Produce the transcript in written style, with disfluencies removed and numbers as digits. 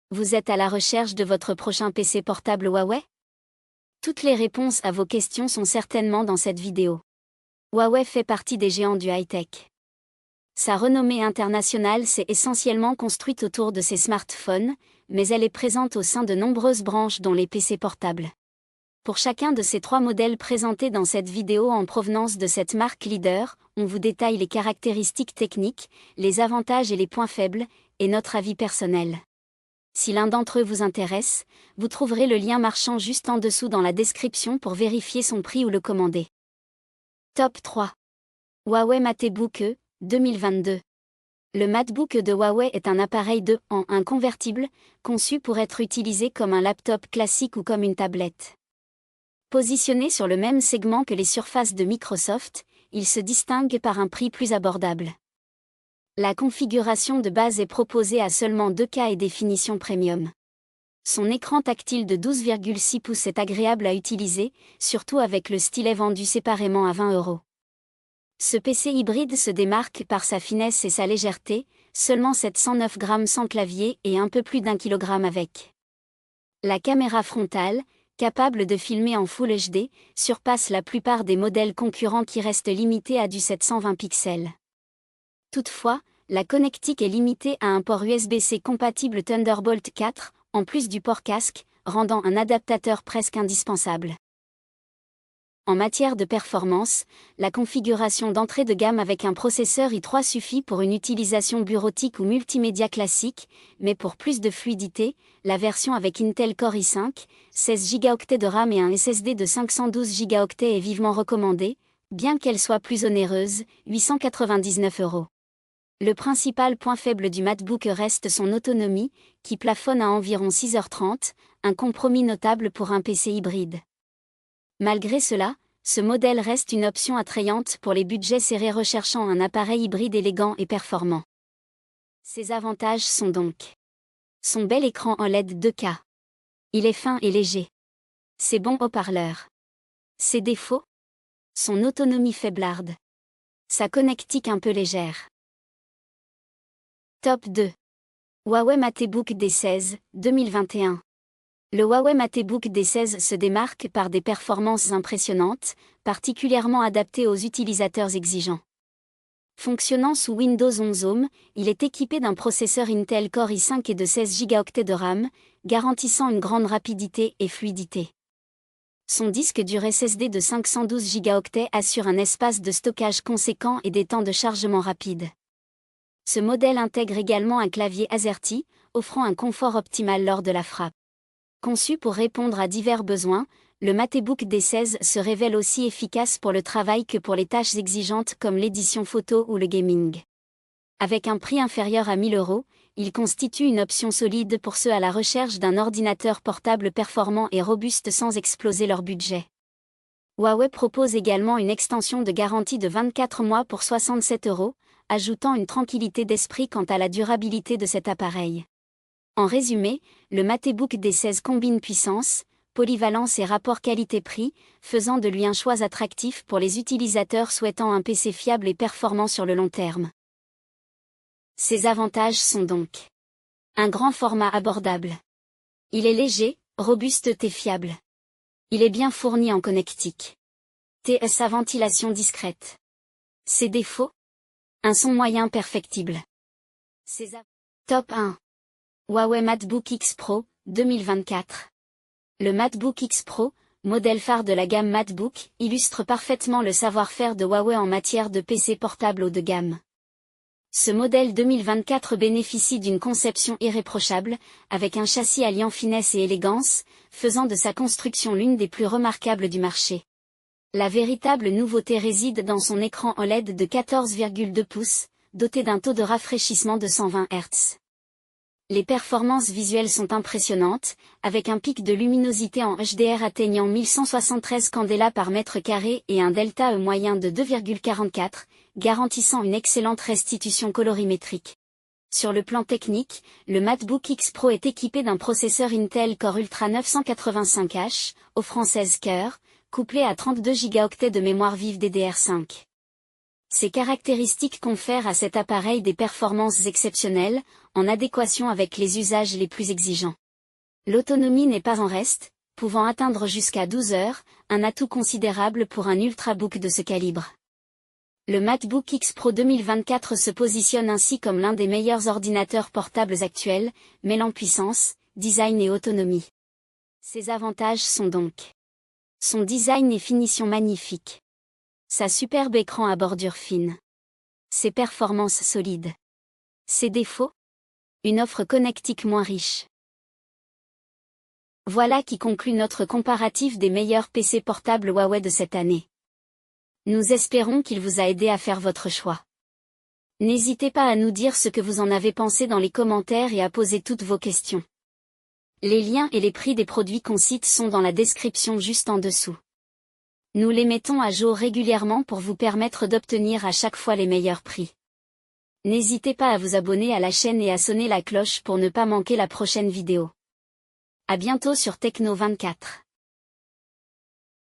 Vous êtes à la recherche de votre prochain PC portable Huawei? Toutes les réponses à vos questions sont certainement dans cette vidéo. Huawei fait partie des géants du high-tech. Sa renommée internationale s'est essentiellement construite autour de ses smartphones, mais elle est présente au sein de nombreuses branches dont les PC portables. Pour chacun de ces 3 modèles présentés dans cette vidéo en provenance de cette marque leader, on vous détaille les caractéristiques techniques, les avantages et les points faibles, et notre avis personnel. Si l'un d'entre eux vous intéresse, vous trouverez le lien marchand juste en dessous dans la description pour vérifier son prix ou le commander. Top 3. Huawei MateBook E, 2022. Le MateBook de Huawei est un appareil de en 1 convertible, conçu pour être utilisé comme un laptop classique ou comme une tablette. Positionné sur le même segment que les surfaces de Microsoft, il se distingue par un prix plus abordable. La configuration de base est proposée à seulement 2K et définition premium. Son écran tactile de 12,6 pouces est agréable à utiliser, surtout avec le stylet vendu séparément à 20 €. Ce PC hybride se démarque par sa finesse et sa légèreté, seulement 709 grammes sans clavier et un peu plus d'1 kg avec. La caméra frontale, capable de filmer en Full HD, surpasse la plupart des modèles concurrents qui restent limités à du 720 pixels. Toutefois, la connectique est limitée à un port USB-C compatible Thunderbolt 4, en plus du port casque, rendant un adaptateur presque indispensable. En matière de performance, la configuration d'entrée de gamme avec un processeur i3 suffit pour une utilisation bureautique ou multimédia classique, mais pour plus de fluidité, la version avec Intel Core i5, 16 Go de RAM et un SSD de 512 Go est vivement recommandée, bien qu'elle soit plus onéreuse, 899 €. Le principal point faible du MateBook reste son autonomie, qui plafonne à environ 6h30, un compromis notable pour un PC hybride. Malgré cela, ce modèle reste une option attrayante pour les budgets serrés recherchant un appareil hybride élégant et performant. Ses avantages sont donc son bel écran OLED 2K. Il est fin et léger. Ses bons haut-parleurs. Ses défauts? Son autonomie faiblarde. Sa connectique un peu légère. Top 2. Huawei MateBook D16, 2021. Le Huawei MateBook D16 se démarque par des performances impressionnantes, particulièrement adaptées aux utilisateurs exigeants. Fonctionnant sous Windows 11 Home, il est équipé d'un processeur Intel Core i5 et de 16 Go de RAM, garantissant une grande rapidité et fluidité. Son disque dur SSD de 512 Go assure un espace de stockage conséquent et des temps de chargement rapides. Ce modèle intègre également un clavier AZERTY, offrant un confort optimal lors de la frappe. Conçu pour répondre à divers besoins, le MateBook D16 se révèle aussi efficace pour le travail que pour les tâches exigeantes comme l'édition photo ou le gaming. Avec un prix inférieur à 1 000 €, il constitue une option solide pour ceux à la recherche d'un ordinateur portable performant et robuste sans exploser leur budget. Huawei propose également une extension de garantie de 24 mois pour 67 €, ajoutant une tranquillité d'esprit quant à la durabilité de cet appareil. En résumé, le MateBook D16 combine puissance, polyvalence et rapport qualité-prix, faisant de lui un choix attractif pour les utilisateurs souhaitant un PC fiable et performant sur le long terme. Ses avantages sont donc un grand format abordable. Il est léger, robuste et fiable. Il est bien fourni en connectique. Sa ventilation discrète. Ses défauts? Un son moyen perfectible. Top 1. Huawei MateBook X Pro, 2024. Le MateBook X Pro, modèle phare de la gamme MateBook, illustre parfaitement le savoir-faire de Huawei en matière de PC portable haut de gamme. Ce modèle 2024 bénéficie d'une conception irréprochable, avec un châssis alliant finesse et élégance, faisant de sa construction l'une des plus remarquables du marché. La véritable nouveauté réside dans son écran OLED de 14,2 pouces, doté d'un taux de rafraîchissement de 120 Hz. Les performances visuelles sont impressionnantes, avec un pic de luminosité en HDR atteignant 1173 candela par mètre carré et un delta E moyen de 2,44, garantissant une excellente restitution colorimétrique. Sur le plan technique, le MateBook X Pro est équipé d'un processeur Intel Core Ultra 985H, offrant 16 cœurs, couplé à 32 Go de mémoire vive DDR5. Ces caractéristiques confèrent à cet appareil des performances exceptionnelles, en adéquation avec les usages les plus exigeants. L'autonomie n'est pas en reste, pouvant atteindre jusqu'à 12 heures, un atout considérable pour un ultrabook de ce calibre. Le MacBook X Pro 2024 se positionne ainsi comme l'un des meilleurs ordinateurs portables actuels, mêlant puissance, design et autonomie. Ses avantages sont donc son design et finition magnifiques, sa superbe écran à bordure fine, ses performances solides, ses défauts, une offre connectique moins riche. Voilà qui conclut notre comparatif des meilleurs PC portables Huawei de cette année. Nous espérons qu'il vous a aidé à faire votre choix. N'hésitez pas à nous dire ce que vous en avez pensé dans les commentaires et à poser toutes vos questions. Les liens et les prix des produits qu'on cite sont dans la description juste en dessous. Nous les mettons à jour régulièrement pour vous permettre d'obtenir à chaque fois les meilleurs prix. N'hésitez pas à vous abonner à la chaîne et à sonner la cloche pour ne pas manquer la prochaine vidéo. À bientôt sur Techno 24.